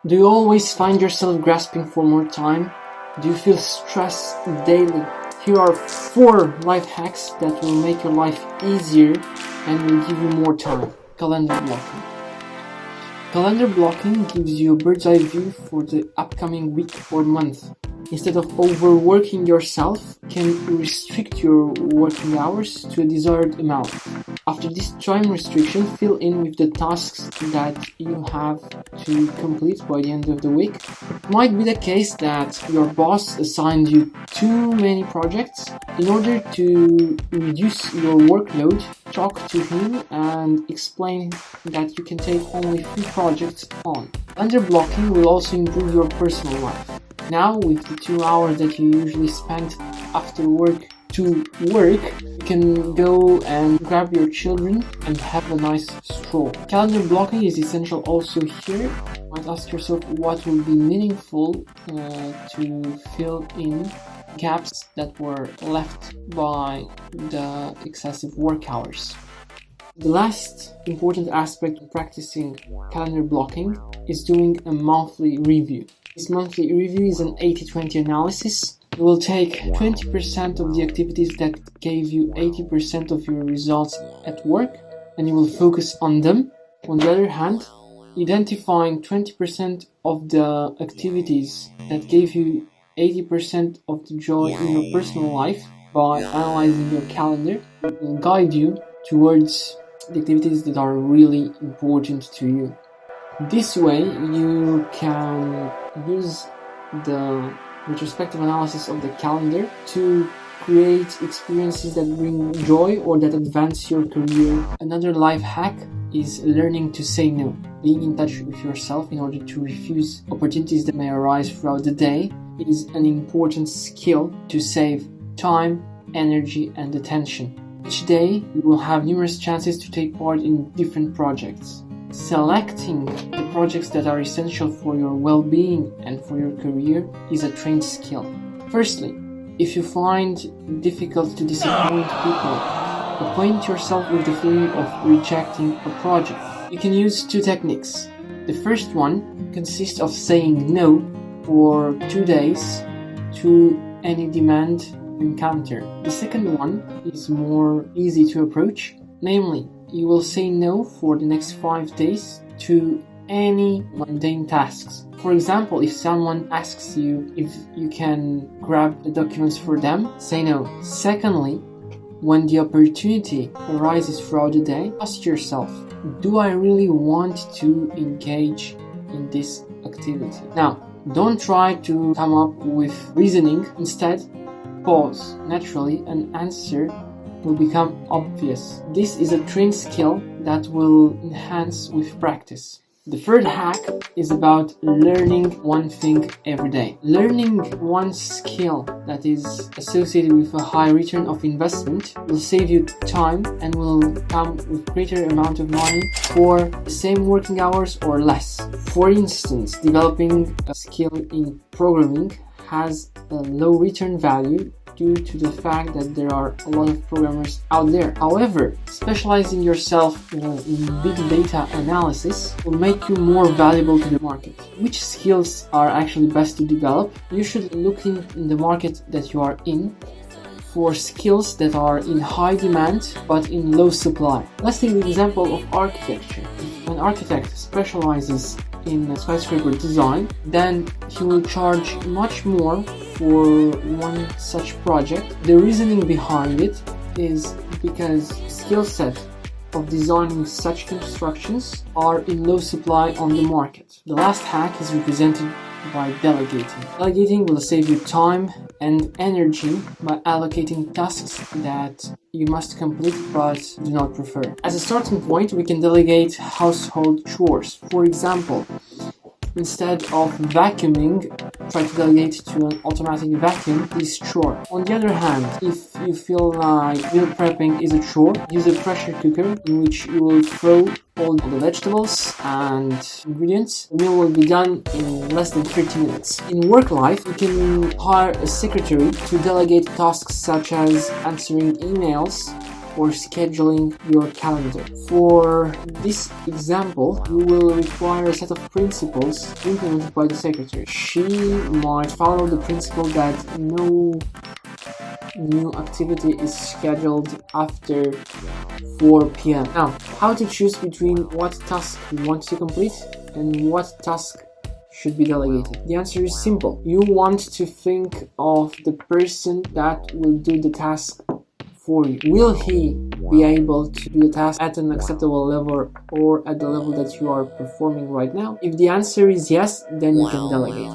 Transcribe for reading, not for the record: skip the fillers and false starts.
Do you always find yourself grasping for more time? Do you feel stress daily? Here are 4 life hacks that will make your life easier and will give you more time. Calendar blocking. Calendar blocking gives you a bird's eye view for the upcoming week or month. Instead of overworking yourself, can restrict your working hours to a desired amount. After this time restriction, fill in with the tasks that you have to complete by the end of the week. It might be the case that your boss assigned you too many projects. In order to reduce your workload, talk to him and explain that you can take only few projects on. Calendar blocking will also improve your personal life. Now, with the 2 hours that you usually spend after work to work, you can go and grab your children and have a nice stroll. Calendar blocking is essential also here. You might ask yourself what will be meaningful to fill in gaps that were left by the excessive work hours. The last important aspect of practicing calendar blocking is doing a monthly review. This monthly review is an 80-20 analysis. You will take 20% of the activities that gave you 80% of your results at work, and you will focus on them. On the other hand, identifying 20% of the activities that gave you 80% of the joy in your personal life by analyzing your calendar will guide you towards the activities that are really important to you. This way, you can use the retrospective analysis of the calendar to create experiences that bring joy or that advance your career. Another life hack is learning to say no. Being in touch with yourself in order to refuse opportunities that may arise throughout the day is an important skill to save time, energy, and attention. Each day, you will have numerous chances to take part in different projects. Selecting the projects that are essential for your well-being and for your career is a trained skill. Firstly, if you find it difficult to disappoint people, acquaint yourself with the feeling of rejecting a project. You can use 2 techniques. The first one consists of saying no for 2 days to any demand you encounter. The second one is more easy to approach, namely, you will say no for the next 5 days to any mundane tasks. For example, if someone asks you if you can grab the documents for them, say no. Secondly, when the opportunity arises throughout the day, ask yourself, do I really want to engage in this activity? Now, don't try to come up with reasoning. Instead, pause naturally and answer will become obvious. This is a trained skill that will enhance with practice. The third hack is about learning one thing every day. Learning one skill that is associated with a high return of investment will save you time and will come with greater amount of money for the same working hours or less. For instance, developing a skill in programming has a low return value due to the fact that there are a lot of programmers out there. However, specializing yourself in big data analysis will make you more valuable to the market. Which skills are actually best to develop? You should look in the market that you are in for skills that are in high demand but in low supply. Let's take the example of architecture. If an architect specializes in skyscraper design, then he will charge much more for one such project. The reasoning behind it is because skill set of designing such constructions are in low supply on the market. The last hack is represented by delegating. Delegating will save you time and energy by allocating tasks that you must complete but do not prefer. As a starting point, we can delegate household chores. For example, instead of vacuuming, try to delegate to an automatic vacuum this chore. On the other hand, if you feel like meal prepping is a chore, use a pressure cooker in which you will throw all the vegetables and ingredients. The meal will be done in less than 30 minutes. In work life, you can hire a secretary to delegate tasks such as answering emails or scheduling your calendar. For this example, you will require a set of principles implemented by the secretary. She might follow the principle that no new activity is scheduled after 4 p.m. Now, how to choose between what task you want to complete and what task should be delegated? The answer is simple. You want to think of the person that will do the task for you. Will he be able to do the task at an acceptable level or at the level that you are performing right now? If the answer is yes, then you can delegate.